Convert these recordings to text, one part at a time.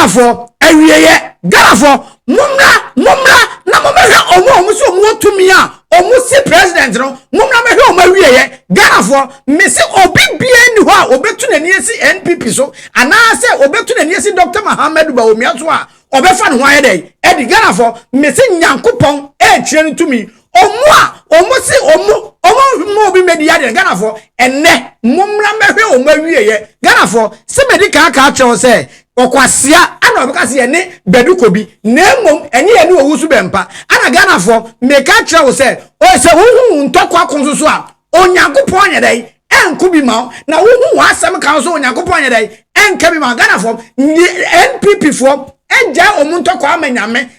Ghana for Awieɛ Ghana for mumra na momehwe omo so omo tumi a omo si president no mumra mehwe omo Awieɛ Ghana for me se obi bia ni ho a obetu nani esi NPP so ana se obetu nani esi Dr. Mohammed Bawumia so a obefa no ho ayɛ edi Ghana for me se Nyankopɔn kire no tumi omo si omo obi media de Ghana for enne mumra mehwe omo Awieɛ Ghana for se medical ka kire se okwasia ana obekase ye ne Badu Kobi nemom enye ye ne Owusu Bempah ana Ghana for meka kire wo se o se huhu ntokwa akonso a Onyankopɔn ye dai enku bi ma na huhu asem kan so Onyankopɔn ye dai enka bi ma Ghana for NPP for eja omuntokwa amanyame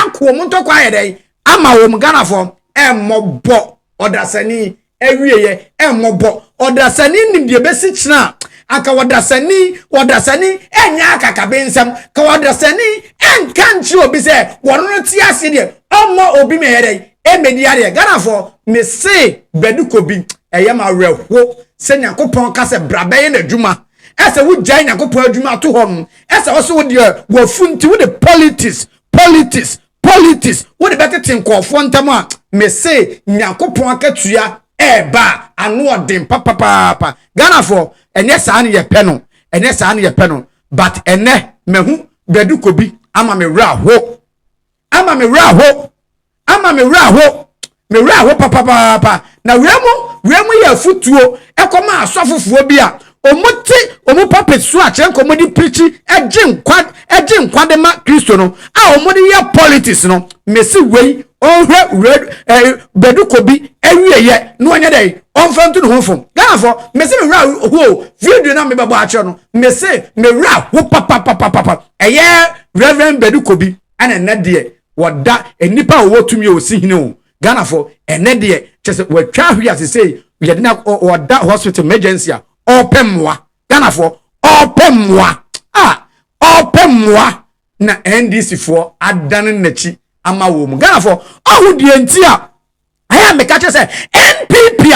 akwo omuntokwa ye dai ama wo Ghana for emmobo odasani Awieɛ emmobo odasani nimdie besi kina aka wadasani enya akaka bensam ka wadasani enkanchi obi se wono ti ase de omo obi meyere emediare Ghana for me say Badu Kobi eyema reho se Nyankopɔn ka se brabe na adwuma ese wo gyan Nyankopɔn adwuma to hom ese wo so wo de wafunti wo de politics wo de betete nkofo ntam a me say Nyankopɔn akatua eba anu odin papa Ghana for enye saa ne ye pe no but ene mehu Badu Kobi ama me raho papa na wemu ye futuo ekoma asofofuo bi a omo puppet so a chenko modi preach eje nkwa de ma Kristo no a omodi ye politics no mesi wei onhwe Badu Kobi Awieɛ no anya dai onfantu no honfom Ghana for mesi me ra ho video na me babo a kire no mesi me ra ho papa eye Reverend Badu Kobi ana na de woda enipa wo tumi o si hine o Ghana for ene de chese watwa hwi asese yede na woda hospital emergency a opemwa Ghana for opemwa na NDC for adane nachi ama wo mu Ghana for ohudie nti a aya meka che se NPP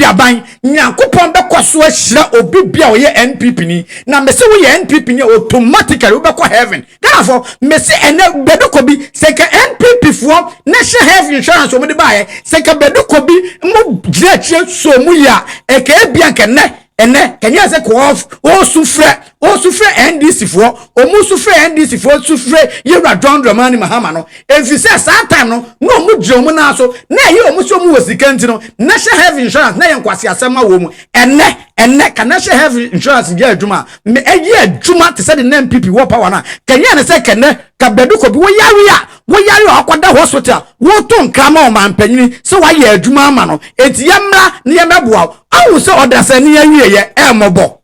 aban Nyankopɔn bekoso ahira obi bia oye NPP ni na mese wo ye NPP ni automatically wo beko heaven Ghana for mese ene Badu Kobi se ka NPP for national health insurance o mo de baaye se ka Badu Kobi mo gira chie so mu ya e ka bia ene kenya se ko o sufre NDC for o mu sufre NDC for sufre yewra John Dramani Mahama no enfise saa time no mu gire mu na so na ye o mu so mu wosikanti no national health insurance na ye nkwase asema wo mu ene ka national health insurance ye adwuma me eye adwuma te se de NPP wo power na kenya ne se kene ka Badu Kobi wo yare akwada hospital wo to nkrama o mampanyini se wa ye adwuma ama no enti yemra ne yemeboa awu se odasani Awieɛ emobo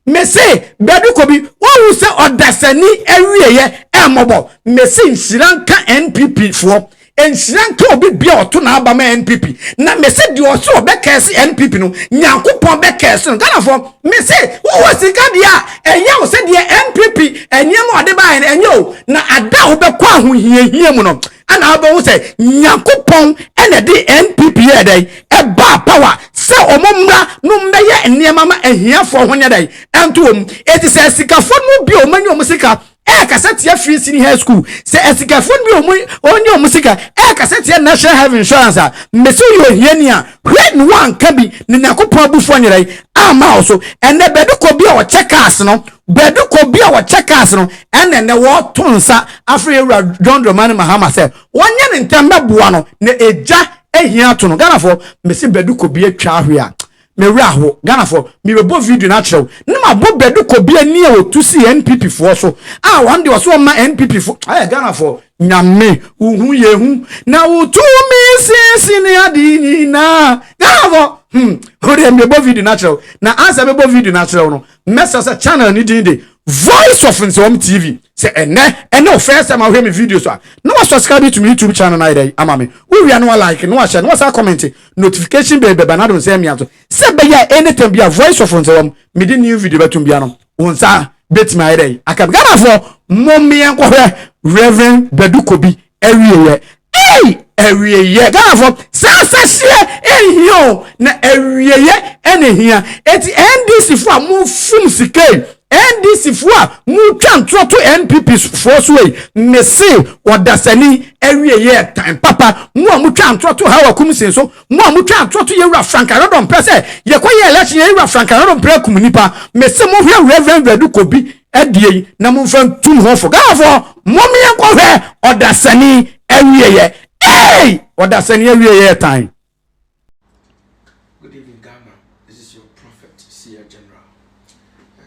me se Badu Kobi wo se odasani Awieɛ emobo me se nsiranka NPP for ensiranka obi bia oto na aba ma NPP na me se di oso obekese NPP no Nyankopɔn bekese no Ghana for me se wo sika dia enye wo se dia NPP enye mo ade ba enye o na ada wo bekɔ ahohiahia mu no ana aba wo se Nyankopɔn ene de NPP ye dai eba power se omomra no mbeye enema ma ahiafo ho nya dai ento eti se sikafo no bi o manyo musika kaseti ya free senior high school se esikafo bi onye musika kaseti ya national health insurance a meso yo hiani a hwe no anka bi ne Nyankopɔn abufo nyerai ama oso ene Badu Kobi a wo checkers no ene wo tonsa afre John Dramani Mahama se wonye ne ntembe boa no na eja ehia to no Ghana for mesi Badu Kobi atwa ahwe a me raho Ghana for me bebo video na kyerɛw na ma bo Badu Kobi ani a otusi NPP for so one day so ma NPP for Ghana for nyame uhu yehu na utumi sisi adi na Ghana for ode me bebo video na kyerɛw na answer me bebo video na kyerɛw no message channel ni din voiceofnsawamtv se ene first time I hear me videos so no subscribe to my YouTube channel na dey ama me we no like no share no say comment notification bell na don say me ato se be ya anytime be a voiceofnsawam me di new video betum bia no wonsa bet my dey akam Ghana for mommy enkohwe Reverend Badu Kobi Awieɛ Awieɛ Ghana for sa share ehio na Awieɛ ene hia eti NDC for mo fum sikay NDC fua mu twa ntoto NPP fo so yi me se odasani awie time papa mu a mu twa ntoto ha wakumsen so mu a mu twa ntoto yewura Frankarodon prese ye koye election yewura Frankarodon pre komunipa me se mo hwe Reverend Badu Kobi adie na mo mfa tum ho fo gafo momi enko hwe odasani awie hey odasani awie time. Good evening, Ghana. This is your prophet, Seer General.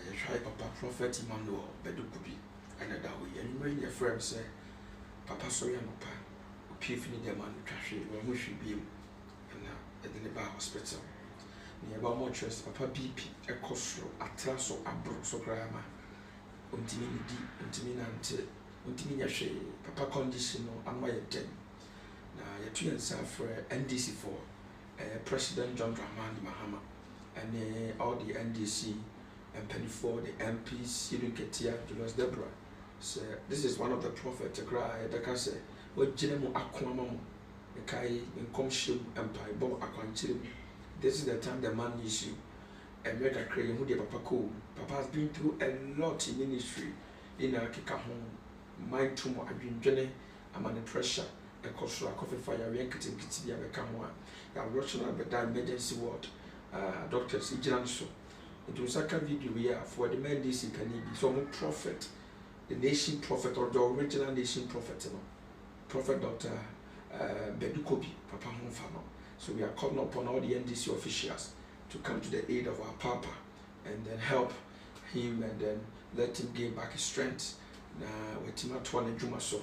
You try Papa Prophet Emmanuel Badu Kobi and Awieɛ. And you know your friend say, Papa sorry and Papa, Pifini the man trash it when we should be and at the Neba Hospital. Near about more trust, Papa BP, a costro, a traso, a bro, so grandma. Untimini untiminante, untiminiashe, Papa conditional, and why 10. Now, you're 2 and for NDC 4. President John Kumah and all the NDC and Penny for the MPs, Ketia, Julius Deborah. So this is one of the prophets. The say, what General Aquamam, the Kai in Comshim Empire, Bob Aquanchim. This is the time the man needs you. And make a crazy who Papa cool. Papa has been through a lot in ministry in a Kikahon, mind tumor, I've been journey, I'm under pressure. A cultural coffee fire, we ain't getting Kitty, I become one. I'm rushing out the emergency ward. Doctors, so it was a video we are for the men DC Penny, so prophet, the nation prophet or the original nation prophet, Prophet Dr. Badu Kobi, Papa Honfano. So we are calling upon all the NDC officials to come to the aid of our Papa and then help him and then let him gain back his strength. Na wetima twane dwuma so.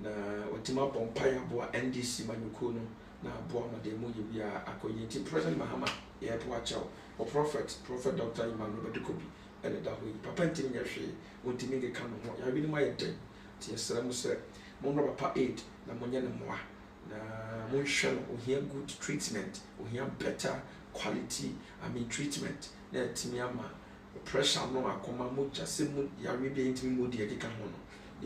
Na wetima bompaya boa NDC manyuko no na boa no de mu ye bia akoyenti President Mahama ye to achaw o prophet Dr. Emmanuel Badu Kobi ene da hoyi papa ntimi nya hwe wontimi ge kan ho ya bi ni ma ye den ti yesra mu se mo no papa aid na mo nya ne moa na mo hwe no ohia good treatment ohia better quality treatment na timi ama pressure no akoma mo jase mo ya we bi ntimi mo de ge kan ho no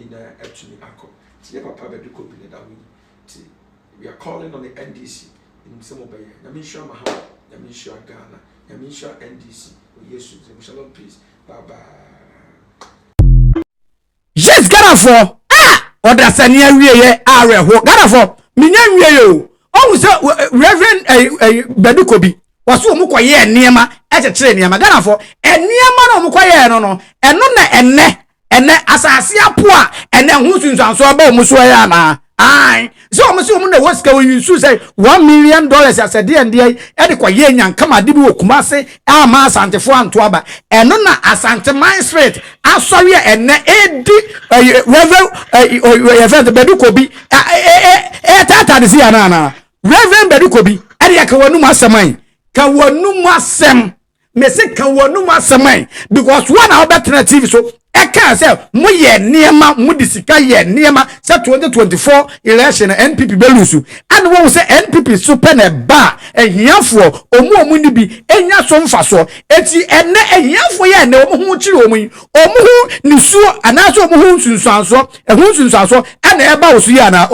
in actually akọ ti ye papa Badu Kobi ne da hoyi ti we are calling on the NDC in some obey. Yamisha Mahama, Yamisha Ghana, Yamisha NDC, Owusu, Shalom peace. Bye bye. Yes, Ghana for Odasani Awieɛ are ho Ghana for minya wie yo. Oh say Reverend Badu Kobi was wo mkoye nneema ekekere nneema Ghana for nneema no mkoye no eno na enne asase apo a enne ho sunsanso aba mu so ya na ai so omo na woska Owusu say $1 million as a day e de kwaye nyankama de bi okumase ama asantefo anto aba eno na asante mine street asori enne edi Reverend Badu Kobi tata de si ana Reverend Badu Kobi e de ka wanu masamai ka wanu masem mese ka wanu masamai because one alternative so eka say mo ye niema mo disika ye niema say 2024 election NPP belusu and won say NPP super na ba ehiafo omu ni bi enya so mfaso eti ene ehiafo ye na omu hu chiri omu hu ni suo anaso omu hu sunsanso ehun sunsanso ana eba osu ya na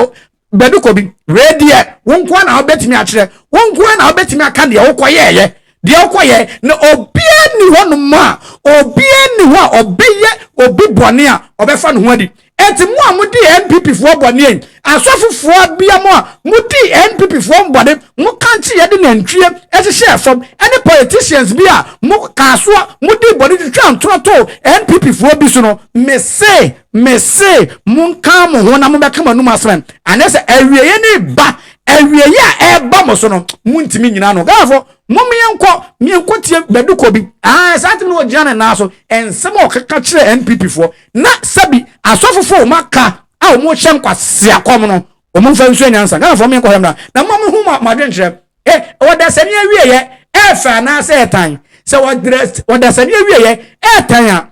Badu Kobi redie won kwa na obetimi akire won kwa na obetimi aka de okoye ye de okoye na obia ni honuma obia ni ho obeye obi bone a obefa no ho adi enti mo a mudi NPP fo bone asofofo bia mo a mudi NPP fo bone mo kanchi ye de nantwie ehye fam any politicians bia mo kaso mudi bone de twa ntoto NPP fo bi so no me say mo kan mo ho na mo beka manum asran anese awieye ni ba awieye a eba mo so no mo ntimi nyina no gafo mienko tie Badu Kobi satim no jana na so ensem okeka kire NPP fo na sabi asofofo maka a mo hye nkwase akom no omo mfa nsu anyansa gana fo mienko hem na mo hu madwenkyere Odasani Awieɛ fa na se etan se Odasani Awieɛ etan a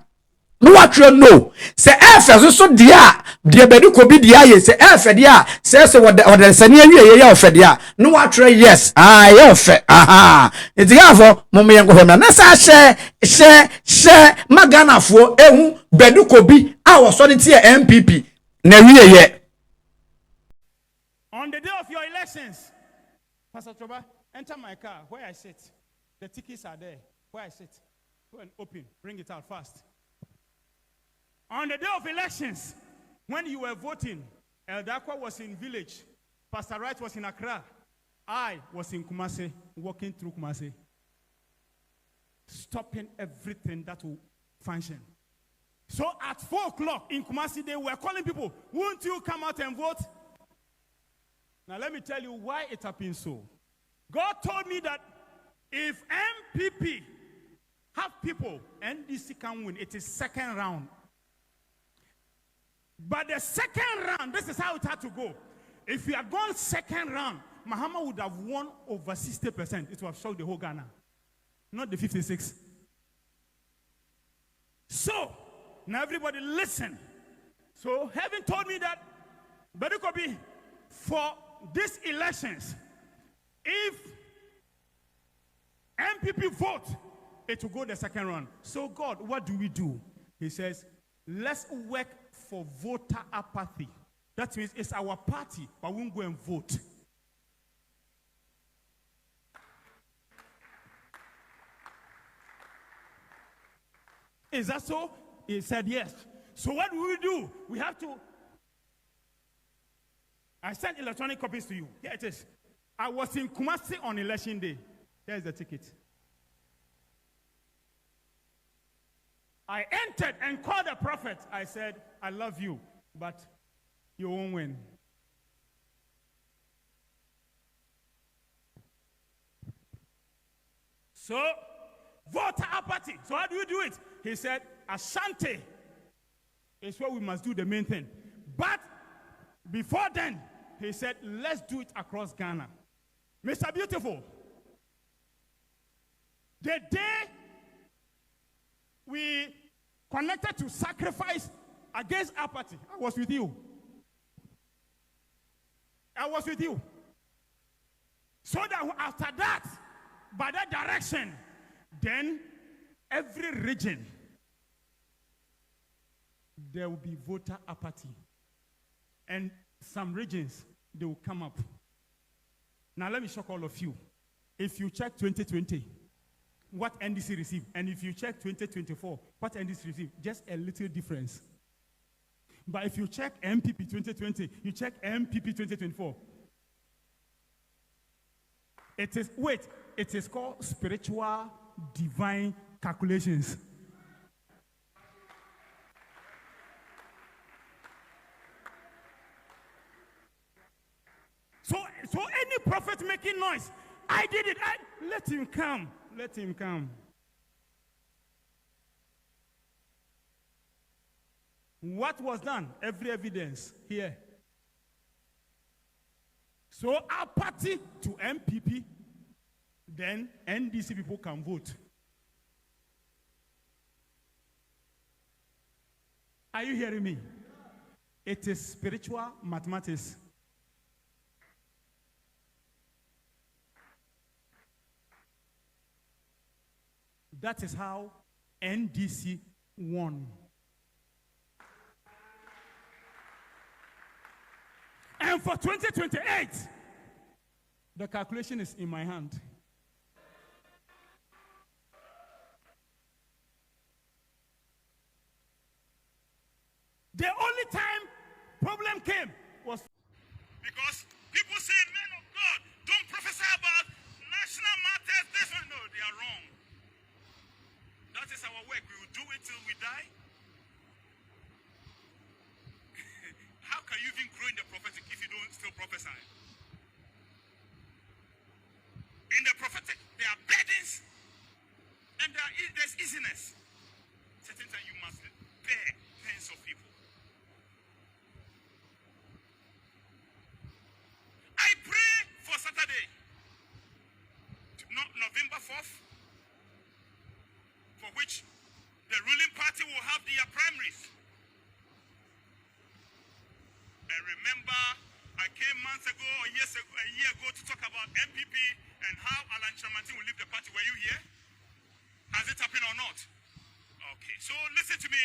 no watro no se efa so dia de Badu Kobi dia ye se efa dia se Odasani Awieɛ ya ofa dia no watro yes ya ofa etigafo momo yenko hom na sa she maganafo ehu Badu Kobi a wo so de tie MPP na Awieɛ. On the day of your elections, Pastor Choba, enter my car where I sit. The tickets are there. Where I sit. Go and open. Bring it out fast. On the day of elections, when you were voting, Eldakwa was in village, Pastor Wright was in Accra, I was in Kumasi, walking through Kumasi, stopping everything that will function. So at 4 o'clock in Kumasi, they were calling people, won't you come out and vote? Now let me tell you why it happened so. God told me that if MPP have people, NDC can win, it is second round. But the second round, this is how it had to go. If we had gone second round, Mahama would have won over 60%. It would have shocked the whole Ghana. Not the 56. So, now everybody listen. So, heaven told me that, Badu Kobi, for these elections, if MPP vote, it will go the second round. So, God, what do we do? He says, let's work for voter apathy. That means it's our party, but we won't go and vote. Is that so? He said yes. So what do we do? We have to. I sent electronic copies to you. Here it is. I was in Kumasi on election day. Here's the ticket. I entered and called the prophet. I said, I love you, but you won't win. So, voter apathy. So how do you do it? He said, Ashanti is where we must do the main thing. But before then, he said, let's do it across Ghana. Mr. Beautiful, the day we connected to sacrifice against apathy, I was with you. I was with you. So that after that, by that direction, then every region, there will be voter apathy. And some regions, they will come up. Now let me shock all of you. If you check 2020, what NDC received, and if you check 2024, what NDC received, just a little difference. But if you check MPP 2020, you check MPP 2024, it is called spiritual divine calculations. So any prophet making noise, I did it. Let him come. Let him come. What was done? Every evidence here. So apathy to MPP, then NDC people can vote. Are you hearing me? It is spiritual mathematics. That is how NDC won. And for 2028, the calculation is in my hand. The only time problem came was because people say, men of God, don't prophesy about national matters. This one, no, they are wrong. That is our work. We will do it till we die. How can you even grow in the prophetic if you don't still prophesy? In the prophetic, there are burdens and there's easiness. Certain times you must bear pains of people. I pray for Saturday, November 4th, for which the ruling party will have their primaries. And remember, I came months ago, or a year ago, to talk about MPP and how Alan Chamantin will leave the party. Were you here? Has it happened or not? Okay, so listen to me.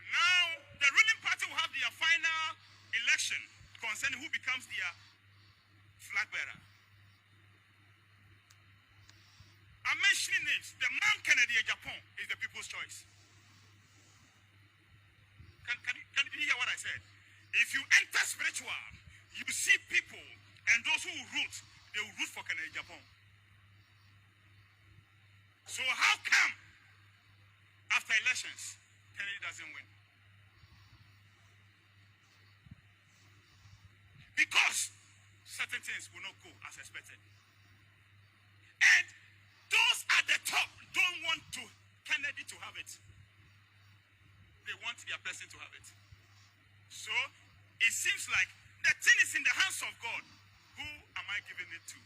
Now, the ruling party will have their final election concerning who becomes their flag bearer. I'm mentioning names. The man Kennedy of Japan is the people's choice. Can you hear what I said? If you enter spiritual, you see people, and those who root, they will root for Kennedy Japan. So how come after elections, Kennedy doesn't win? Because certain things will not go as expected. And those at the top don't want Kennedy to have it. They want their person to have it. So it seems like the thing is in the hands of God. Who am I giving it to?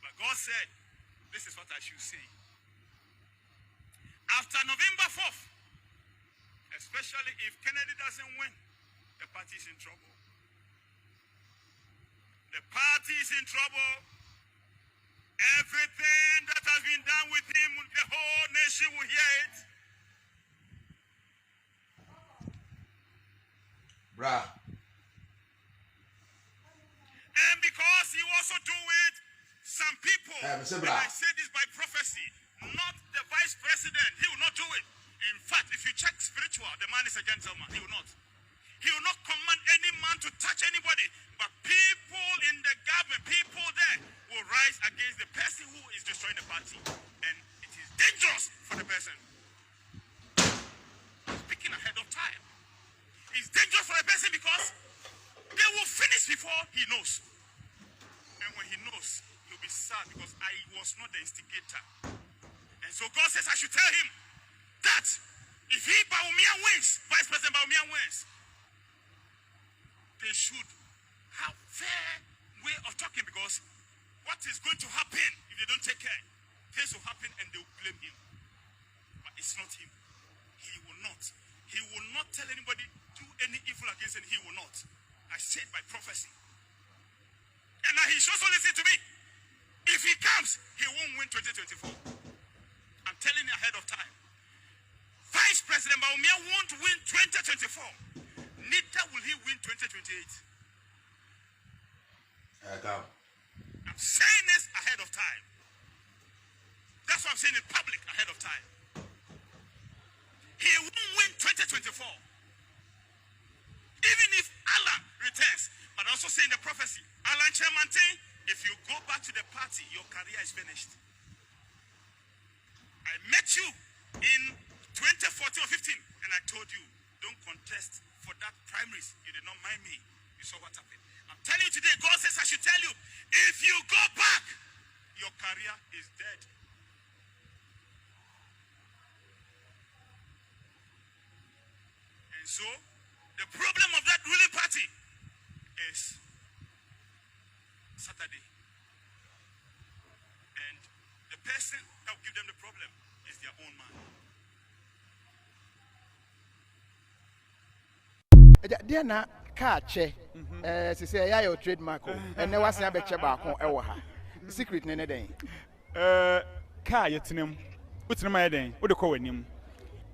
But God said, this is what I should say. After November 4th, especially if Kennedy doesn't win, the party is in trouble. The party is in trouble. Everything that has been done with him, the whole nation will hear it. Bruh. And because he also do it, some people, and I say this by prophecy, not the vice president, he will not do it. In fact, if you check spiritual, the man is a gentleman. He will not. He will not command any man to touch anybody. But people in the government, people there, will rise against the person who is destroying the party. And it is dangerous for the person. Speaking ahead of time. It's dangerous for the person because they will finish before he knows. And when he knows, he'll be sad because I was not the instigator. And so God says I should tell him that if he, Bawumia, wins, Vice President Bawumia wins, they should have fair way of talking, because what is going to happen if they don't take care? Things will happen and they will blame him. But it's not him. He will not. He will not tell anybody do any evil against him. He will not. I said by prophecy. And now he should also listen to me. If he comes, he won't win 2024. I'm telling you ahead of time. Vice President Bawumia won't win 2024. Neither will he win 2028. I'm saying this ahead of time. That's what I'm saying in public ahead of time. He won't win 2024. Even if Allah returns. But also saying the prophecy, Allah Chairmante, if you go back to the party, your career is finished. I met you in 2014 or 15, and I told you, don't contest for that primaries. You did not mind me. You saw what happened. I'm telling you today, God says I should tell you, if you go back, your career is dead. And so, the problem of that ruling party is Saturday. And the person that will give them the problem is their own man. Dear na car che se say ya your trademark and ne was na be che ba ko e wo ha secret ne ne den car yetenem utinam ya den wo de ko wanim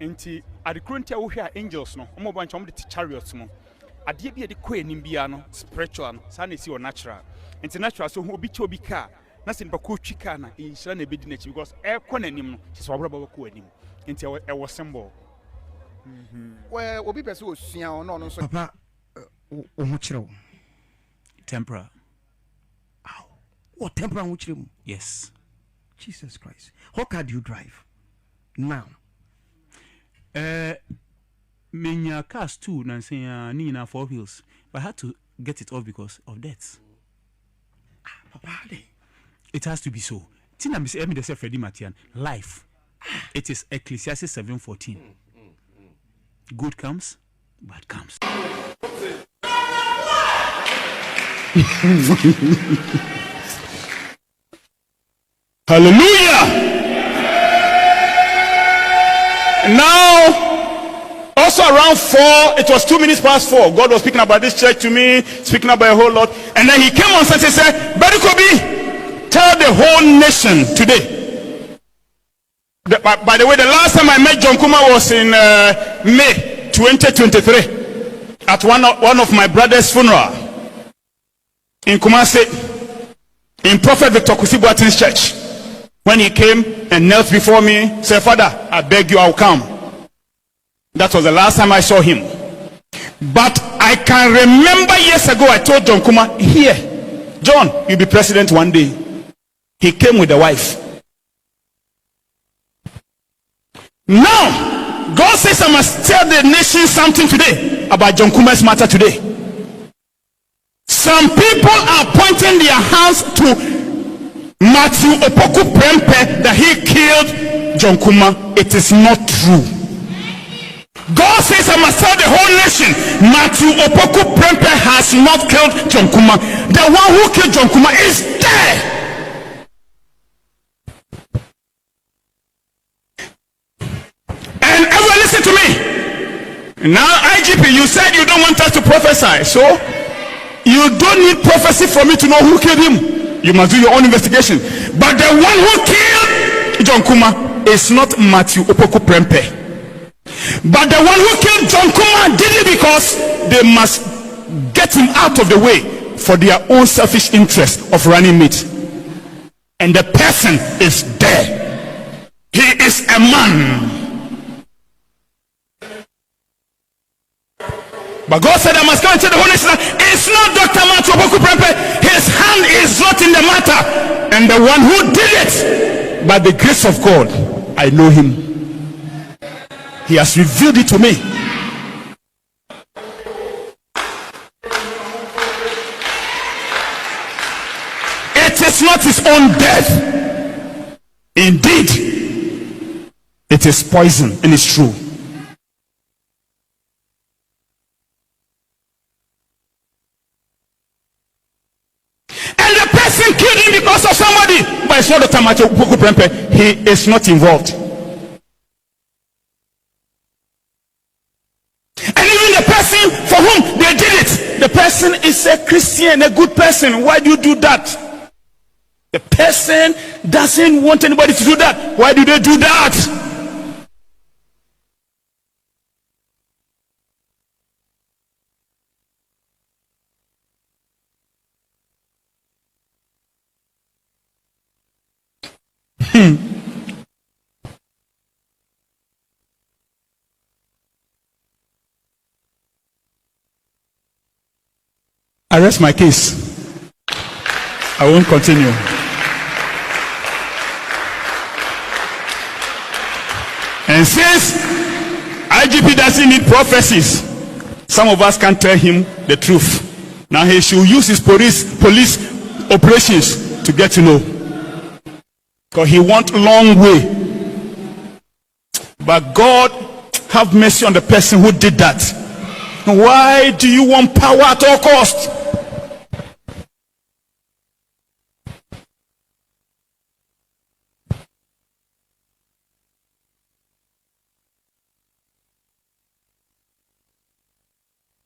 enti adekrontia wo hwe angels no omo bancha omo de chariot mo ade bia de ko anim bia no spiritual no sa na si o natural enti natural so obi che obi car na se npa ko twi car na inshira na ebedi na chi because e ko nanim no se wabra ba ko anim enti e wo symbol. Well, obi pese osua no so Papa o ho kire wo Temporal. Ow. What temporal ho kire mu? Yes. Jesus Christ. How car do you drive now? Menya cars too nansen ni na 4 wheels, but I had to get it off because of that. Papa, It has to be so. Tina me say the Freddie Matian life. It is Ecclesiastes 7:14. Good comes, bad comes. Hallelujah. Now, also around 4, it was 2 minutes past 4. God was speaking about this church to me, speaking about a whole lot. And then he came on Sunday and said, Badu Kobi, tell the whole nation today. By the way, the last time I met John Kumah was in May 2023 at one of my brother's funeral in Kumasi, in Prophet Victor Kusibuatin's church. When he came and knelt before me, said, Father, I beg you, I'll come. That was the last time I saw him. But I can remember years ago I told John Kumah, here, John, you'll be president one day. He came with a wife. Now, God says I must tell the nation something today about John Kumah's matter today. Some people are pointing their hands to Matthew Opoku Bempah that he killed John Kumah. It is not true. God says I must tell the whole nation Matthew Opoku Bempah has not killed John Kumah. The one who killed John Kumah is dead. And everyone listen to me. Now IGP, you said you don't want us to prophesy, so you don't need prophecy for me to know who killed him. You must do your own investigation. But the one who killed John Kumah is not Matthew Opoku Bempah. But the one who killed John Kumah did it because they must get him out of the way for their own selfish interest of running meat. And the person is dead. He is a man. But God said I must go into the whole nation. It's not Dr. Matthew Opoku Bempah. His hand is not in the matter. And the one who did it, by the grace of God, I know him. He has revealed it to me. It is not his own death. Indeed, it is poison and it's true. And the person killed him because of somebody. But it's not Dr. Matthew Opoku Bempah. He is not involved. And even the person for whom they did it, the person is a Christian, a good person. Why do you do that? The person doesn't want anybody to do that. Why do they do that? I rest my case. I won't continue. And since IGP doesn't need prophecies, some of us can't tell him the truth. Now he should use his police operations to get to know. Because he wants a long way. But God have mercy on the person who did that. Why do you want power at all costs?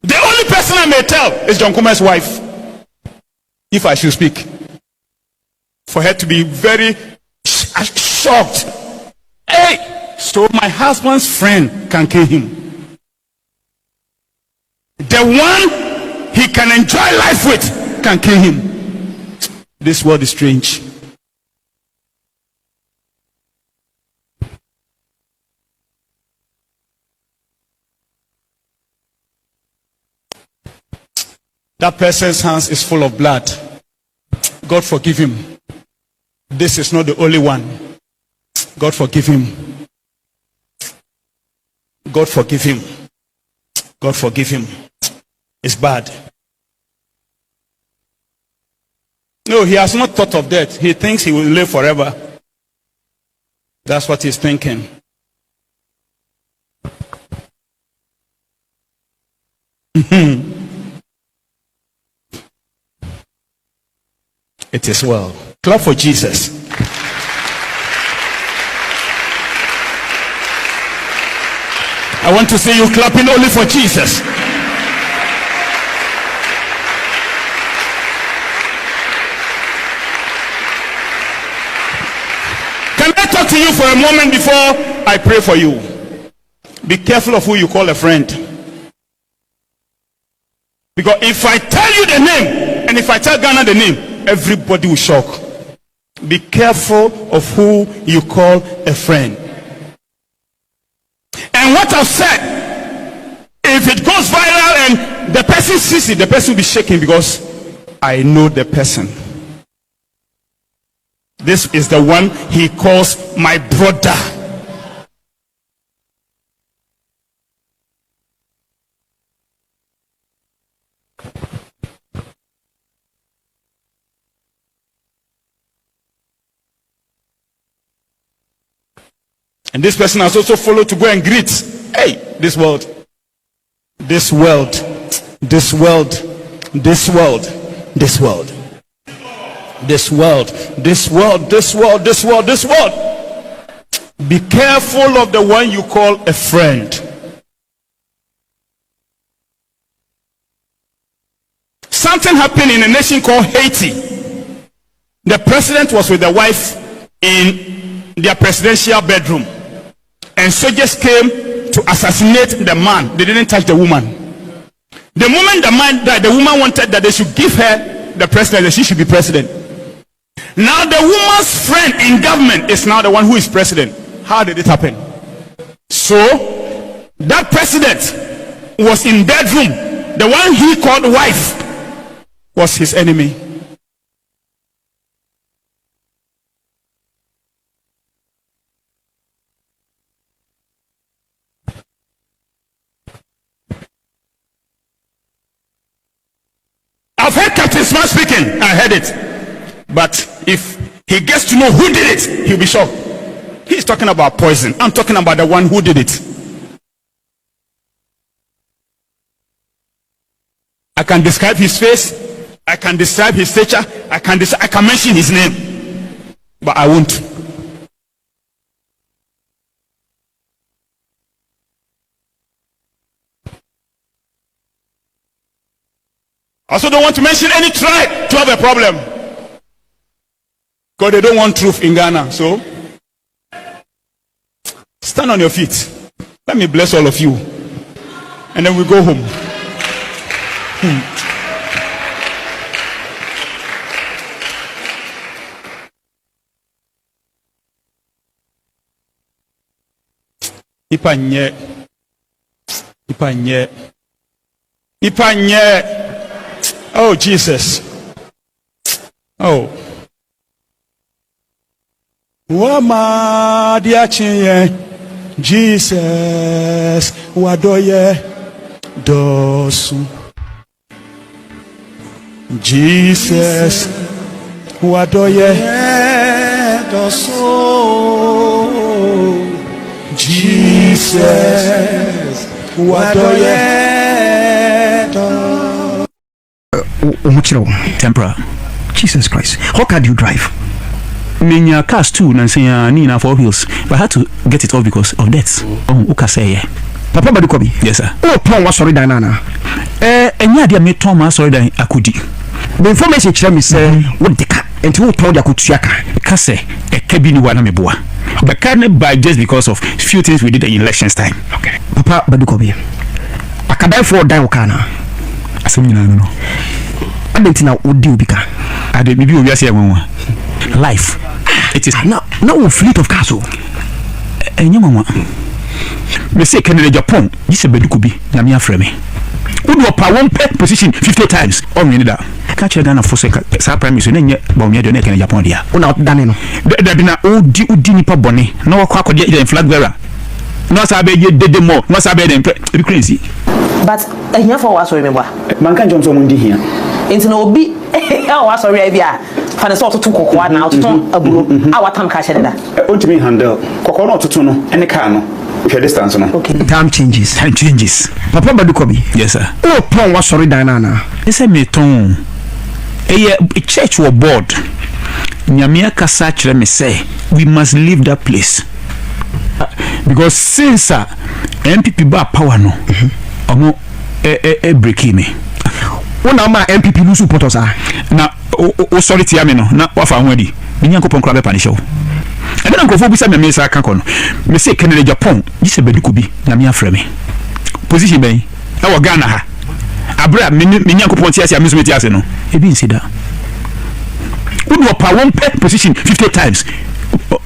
The only person I may tell is John Kumah's wife, if I should speak, for her to be very shocked. Hey, so my husband's friend can kill him. The one he can enjoy life with can kill him. This world is strange. That person's hands is full of blood. God forgive him. This is not the only one. God forgive him. God forgive him. God forgive him. It's bad. No, he has not thought of death. He thinks he will live forever. That's what he's thinking. It is well. Clap for Jesus. I want to see you clapping only for Jesus. Can I talk to you for a moment before I pray for you? Be careful of who you call a friend. Because if I tell you the name, and if I tell Ghana the name, everybody will shock. Be careful of who you call a friend. And what I've said, if it goes viral and the person sees it, the person will be shaking because I know the person. This is the one he calls my brother. And this person has also followed to go and greet. Hey, this world. This world. This world. This world. This world. This world. This world. This world. This world. This world. Be careful of the one you call a friend. Something happened in a nation called Haiti. The president was with the wife in their presidential bedroom. And soldiers came to assassinate the man. They didn't touch the woman. The moment the man died, the woman wanted that they should give her the president, that she should be president. Now the woman's friend in government is now the one who is president. How did it happen? So that president was in bedroom. The one he called wife was his enemy. I've heard Captain Smart speaking. I heard it. But if he gets to know who did it, he'll be shocked. He's talking about poison. I'm talking about the one who did it. I can describe his face. I can describe his stature. I can mention his name. But I won't. I also don't want to mention any tribe to have a problem. Because they don't want truth in Ghana. So, stand on your feet. Let me bless all of you. And then we go home. Ipanye. Oh, Jesus. Oh. Wama diachinye. Jesus. Wadoye. Dosu. Jesus. Wadoye. Dosu. Jesus. Wadoye. Temporal. Jesus Christ. How car do you drive? Many cars too, Nansea Nina 4 wheels. But I had to get it off because of debts. Ukaseye. Papa Badu Kobi. Yes, sir. Oh, Tom was sorry, Diana. And yeah, dear, me Thomas, sorry, I could. The information me say, what the car, and who told you could shaka. Kase, a cabin one me boa. But can't buy just because of few things we did in elections time. Okay. Papa Badu Kobi. I can die for Diana. I don't know. I don't know what do bika. I did maybe we are saying life. It is now a fleet of castle. And you mama. Me say Canada Japan, this a bedu could be Namia Freme. Would you power one position 50 times? Oh, me that. Catch a gun for second. Surprise, and yet, Bomia de Neck and Japan. Not done. There been a old Dinipa Bonnie, no quack in flag bearer. No sabe you did more, no sabe them crazy. But enough for us, remember. Man can't jump someone here. Into no be. Oh, I sorry, Abia. For the sort of 2 cocoa now to a blue. Our time cash in that. To me handle cocoa to tuno and a cano. If your distance, okay. Time changes. Papa Badu Kobi. Yes, sir. Oh, Tom was sorry, Diana. It's a meton. A church or board. Nyamia Kasach, let me say, we must leave that place. Because since MPP bar power no, omo breaking me. When our MPP lose supporters are now. Oh, sorry, Tiamino. Now, what I'm ready. Minyanko Ponkrabe Panisho. And then Uncle Fobi me say Kankon. Me say Canada Japan. This a bedukubi. Namia Freme. Position bay. Our Ghana. Abra Minyanko Pontias, Amusmetias, no. A being said that. Would you power one position 50 times?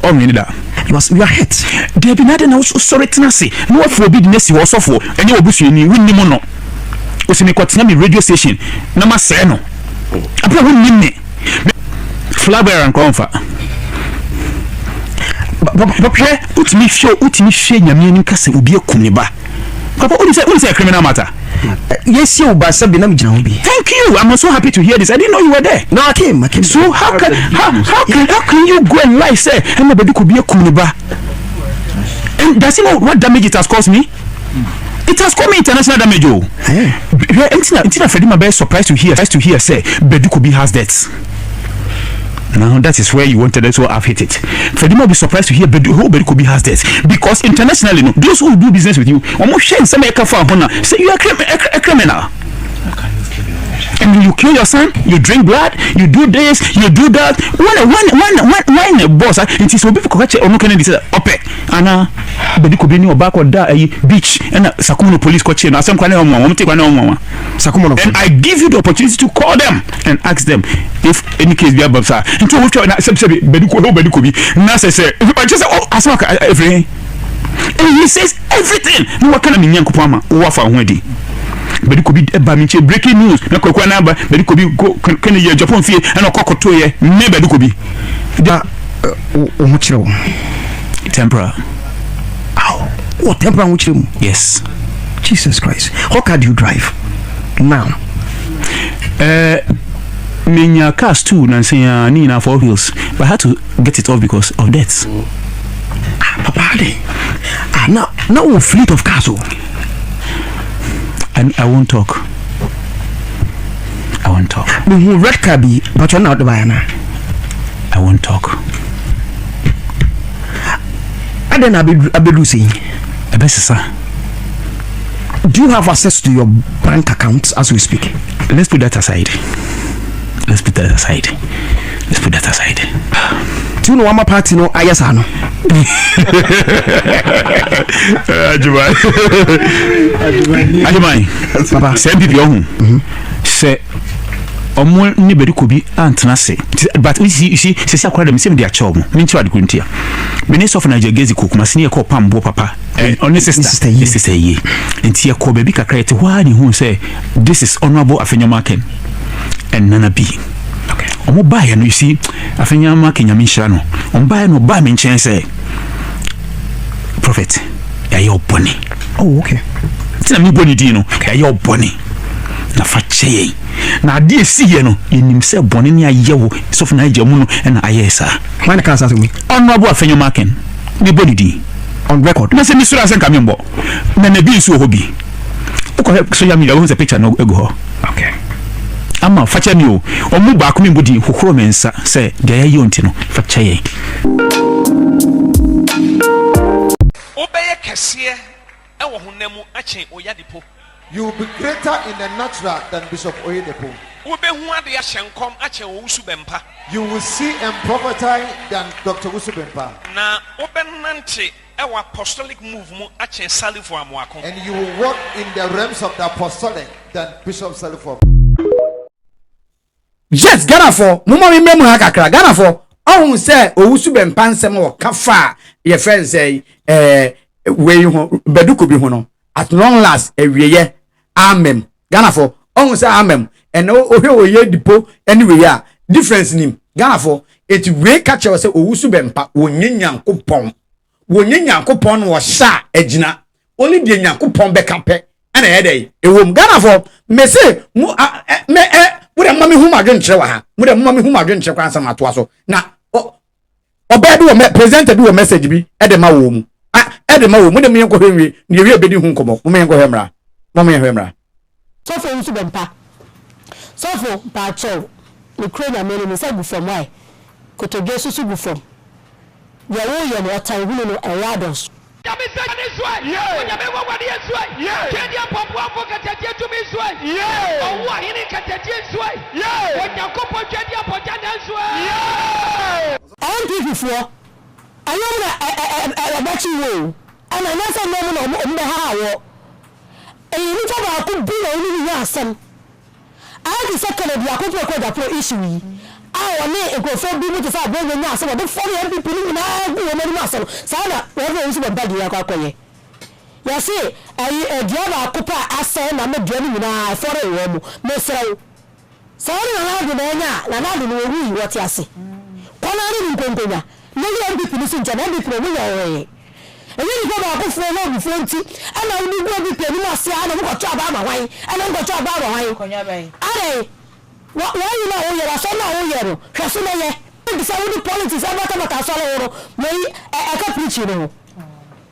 Oh, me that. You are hurt. There be nothing else. Sorry, Tenasi. No one for be the next was for any of us. You win the mono. Was in a radio station. Nama Seno. I probably win me. Flabber and comfort. But put me show your meaning castle will be a kuniba. Papa, what is a criminal matter? Yes, you, but Sabina Jambi. Thank you. I'm so happy to hear this. I didn't know you were there. No, I came. So how can you go and lie, say, and nobody could be a kuniba? And does he know what damage it has caused me? It has caused me international damage. Until I felt surprised to hear say Badu Kobi has debts. Now that is where you wanted it, so I've hit it. Freddie might be surprised to hear Badu Kobi has debts because internationally, no, those who do business with you, almost share some say you are a criminal. And you kill your son, you drink blood, you do this, you do that. When a boss, it is so difficult to Kennedy said, Ope, Anna, Badu Kobi no back or beach, and Sakumo police coach, and some kind of Sakumo. And I give you the opportunity to call them and ask them if any case be above, sir. And to which I said, Badu Kobi, Nasa said, I just ask everything. And he says everything. No, what kind of Minyan Kupama, Wafa Wendy. Badu Kobi Baminche breaking news. Na kwa namba Badu Kobi can you Japan fee and a cocotoye ne Badu Kobi. Tempera. Ow. Oh, tempera which room? Yes. Jesus Christ. How can you drive now? Minya cars too Nansenya Nina 4 wheels. But I had to get it off because of debts. Papa, now fleet of cars. And I won't talk. Red car be, but you're not the buyer. I won't talk. And then I'll be losing. Do you have access to your bank accounts as we speak? Let's put that aside. Do you know what party no ayasano? Ajumai. Papa. Say people home. Say omo ni Badu Kobi antena se. But you see say akwa dem say me dia chow mo. Me nti wade kuntia. Minister of Nigeria gezi kokuma sini e ko pambo papa. On sister ye. Nti e ko baby kakra ete hwa ni hu say this is honorable Afenyomaken and Nana B. Okay. Omo buy no you see Afenyomaken nyamisha no. On buy no buy me nchen say prophet ya yo boni. Oh okay. Tina mi boni di no ya yo boni. Na fa cheye. Na ade esi ye no yenim se boni ne ayewo sof na aje mu no na ayesa. When can say me? Honorable Afenyomaken. Mi boni di on record. Na se mi sura sen kamembo. Na na bi nsu obi. Uko so ya mi da won se picture no ego ho. Okay. Ama facha mi o omu ba ko mi bodi hokoro mensa se de ya yonti no facha ye. Obeye kese e wo honam achen Oyadipo. You will be greater in the natural than Bishop Oyedepo. Obehu ade ya hyenkom achen Owusu Bempah. You will see and prophesy than Dr. Owusu Bempah. Na obenante ewa apostolic move mu achen Salifo Amoako. And you will walk in the realms of the apostolic than Bishop Salifo. Yes, Ghana for mama mi memu hakakra Ghana for ohun say Owusu Bempah nsem wo kafa ye friend say we ho Badu Kobi ho no at long last Awieɛ amen Ghana for ohun say amen and ohwe Oyedipo anyway ya difference nim Ghana for it we catch say Owusu Bempah wonyenyankopon no wo sha agina only de nyankopon beka pe na ye dey ewom Ghana for me say Muda mami huma dwenche wa ha. Muda mami huma dwenche kwa ansama to aso. Na obedu wo presenter bi wo message bi edema wo mu. Edema wo muda miyenko hwenwe ni ewe bedi hu nkomo. Mo miyenko hwemra. Mo miyenko hwemra. So for Owusu Bempah. So for Pacho. We create a many say bu from why. Kotodwe susu bu from. Ya wo ye no time hu no ewados. Yabe say this way. Yeah. Yabe wo wadi this way. Yeah. Kedia popo afo katetie to me sway. Yeah. Owo ahini katetie sway. Yeah. Onyakopo kedia poja dan sway. Yeah. All people for I about you. And I never know no how. And you need to be no any asem. I the second of Yakopo ko da pro issue. woni ekofo bi mu to sa bo nya ase wo fo ya MPP ni na gu wo mani ase sa na wo Owusu Bempah di ya kwakoye ya se ayi dia ba kopa ase na me dia ni na fore wo mu me srew sa na na de nya na de no wi wo ti ase kona ni nkonkonya ne ya MPP ni sinja na MPP no ya oye eyi ni ko ba ko fo na bi fonti ana ni go bi pe ni mo ase ana mo ko cha ba ma wan ana mo ko cha ba ma wan konya bai are wa you know o yera so na o yero hweso na ye ndi sa wudi politics abata mata so la woro mei e ka preach no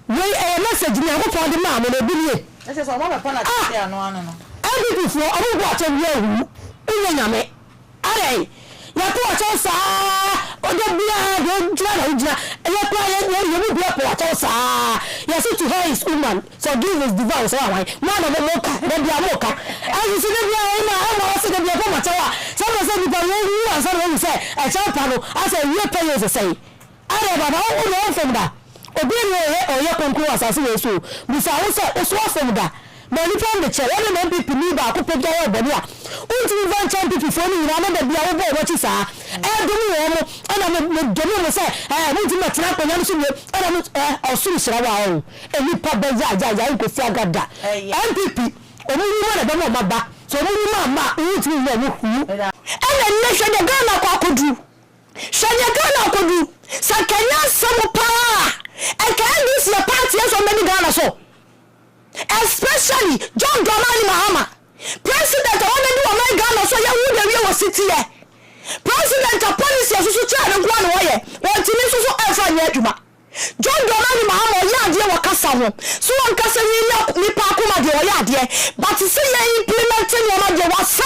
mei e message ni akopon de ma mo na bi nie ese so mo be politics ya no ano no every for obo gwa che wie hu unya nyame are ya ko cha sa o de bia de jira na ujira ya ko ya mu bia ko cha sa ya so to her is woman so give his divorce why man of mo ka de bia mo ka ayi si de bia na ama se de bia ko ma cha wa so mo se bi pa wo wu an so wo se e cha pa no ase wie pay you say are baba o no fam da obi ni o ye konkuru asase we so bisa wo se o so fam da ma ni pon de che wo na MPP ni ba ko pe do wo bani a unti mi van champion for ni na na bia wo bo wo chi sa do mi wo mo ana me do mi mo se mo ti ma tra ko nya so me ana mo o su sira wa o eni pa be ja ko fi agada MPP o mo ni ma na be mo ma ba so mo ni ma unti mi wo hu ana ne hwe de Ghana kwa kodu shanya Ghana kodu sakanya samu pa e kan dis na party so many Ghana so especially John Mahama president of the Ghana so ya wu de we was city here president of policy so cha no kwa no ye won tini so afa nya adwuma John Mahama ya de wa kasa ho so won kasa ni pa akoma de ya de but say ya implementing no de wa sa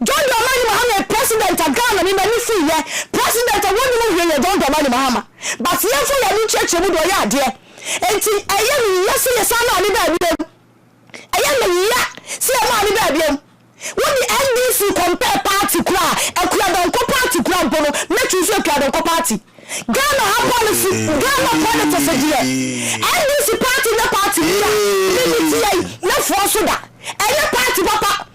John Mahama president of Ghana ni na ni fi here president of one no John Mahama but ya so ya ni church mu do ya de enti eye mi yesi yesa na ni ba bi eye mi ya si ma ni ba bi when the NDC compare party kura ekura don ko party kura bono make you so ekura don ko party Ghana ha policy Ghana politics here NDC party na party ya ni na force da eye party papa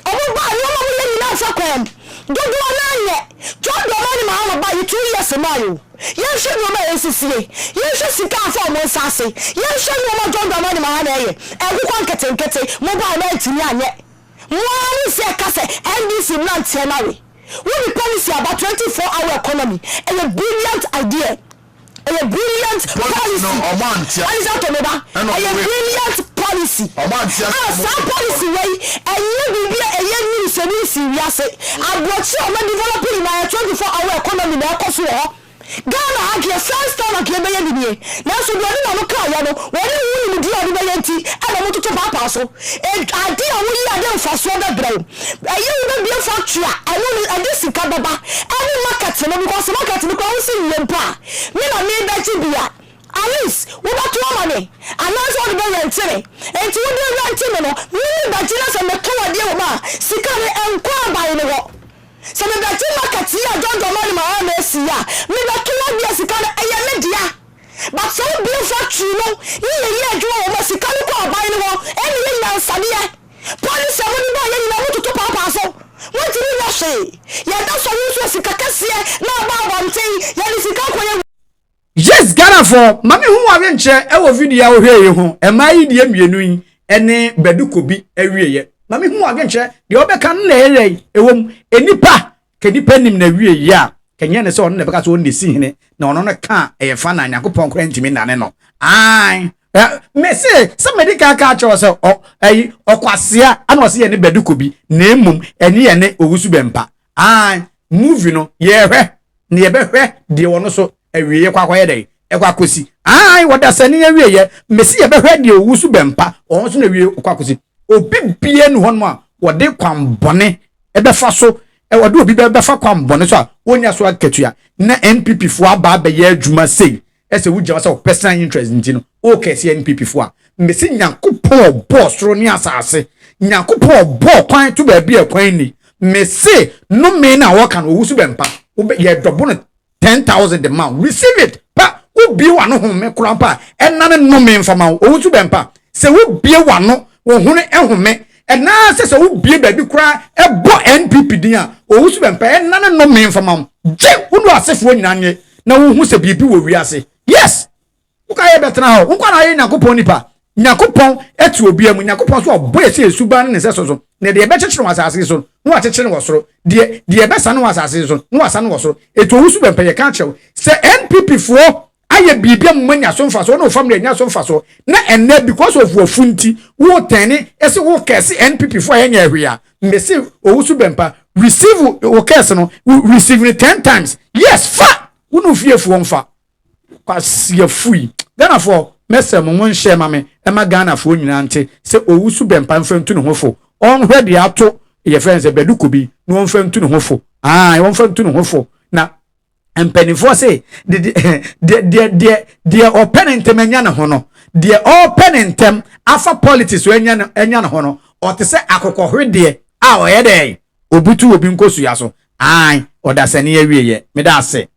obo ba yo mo le ni na fa kwam dodo na ye John Mahama ba you 2 years mayo yen hwe no ma esisie yen hwe sika afa mo nsase yen hwe no ma John Mahama na ye egukwa nketenkete mo ba na tini anye mo ani se kase NDC plant na we we policy about 24-hour economy a brilliant idea a brilliant policy and that omeba a brilliant policy some policy way and you be a year service yase abrochi o developing my 24-hour economy na koso Ghana akie first time akie be yedie na so do na no ka ya no wori wu ni di odi be yanti ana mo tutu papa so ade a wo yi ade mfaso da braw ayi wo be factory a wo ade sika baba ani market no because market no ko wo si yempa me na me da chi bia Alice wo ba to money ananso wo be yanti enti wo be yanti no me ba chi na so me to wade wo ma sika ne enkwa ba ni wo se me beti market ya John Mahama esia me beto wa bia sika na eye media but so be factory no ye adwo wo sika no ko aban no eni ye nyansade ye police mo ni ba ye ni na mututu papa so won ti ni hwe ye da so wo so sika kase na ba bonten ye ni sika ko ye yes Ghana for mami hu wa nche e wo video wo hwe ye ho e mai die mienu yi ene Badu Kobi awie ye mami hu wa nche de obeka na ere ewom enipa kenipa nim na wie ya kenye ne so on ne beka so on si hene na ono ne ka e fa na Yakopon kra ntimi nane no ai me say somebody ka cho so ayi okwasea ana o se ye ne Badu Kobi na emum ene ye ne Owusu Bempah ai movie no ye hwe ne ye be hwe de wono so awie kwakwa ye dai ekwakosi ai woda sane ye wie ye me se ye be hwe de Owusu Bempah on so na wie kwakosi obi bie no hono a wode kwambone ebe fa so wode obi be fa kwambone so a wonya so akatua na NPP fo aba be ye adwuma sei ese wugya so personal interest ntino o kese NPP fo a mesi Yakopon boss ro ni asase Yakopon bo kwan to ba bia kwan ni mesi no me na wo kan Owusu Bempah ye double 10,000 the man receive it pa obi wa no ho me kura pa enane no me mfama Owusu Bempah se wo bie wa no wo hune ehome and now says who be baby cry a bo NPP dia Owusu Bempah and none no me from je who asef won nyanye na who se bibi wo wiase yes ukaye betena ho nkwa na ye Nyankopon nipa Nyankopon etu obi am Nyankopon so oboye se suban ne se so na de be chechire wasase so no achechire wosoro de be sa no wasase so no wasa no wosoro etu Owusu Bempah ye kan chew se NPP fo aye bibia mmanya so mfa so no family anya so mfa so na enne because of wofunti wo tani ese wo kese NPP fo anya ahwia mbese Owusu Bempah receive wo kese no receive 10 times yes fa wonu fie fo mfa kwase afui Ghana fo mese mo won share mame e ma Ghana fo nyina nte se Owusu Bempah mfentu ne hofo on hwede ato ye friends e Badu Kobi no mfentu ne hofo won mfentu ne hofo na empenifo say the opponent menya ne ho no the opponent afa politics enya ne ho no o te se akokohwede a o ye dey obutu obi nkosu ya so odasani awieye me da se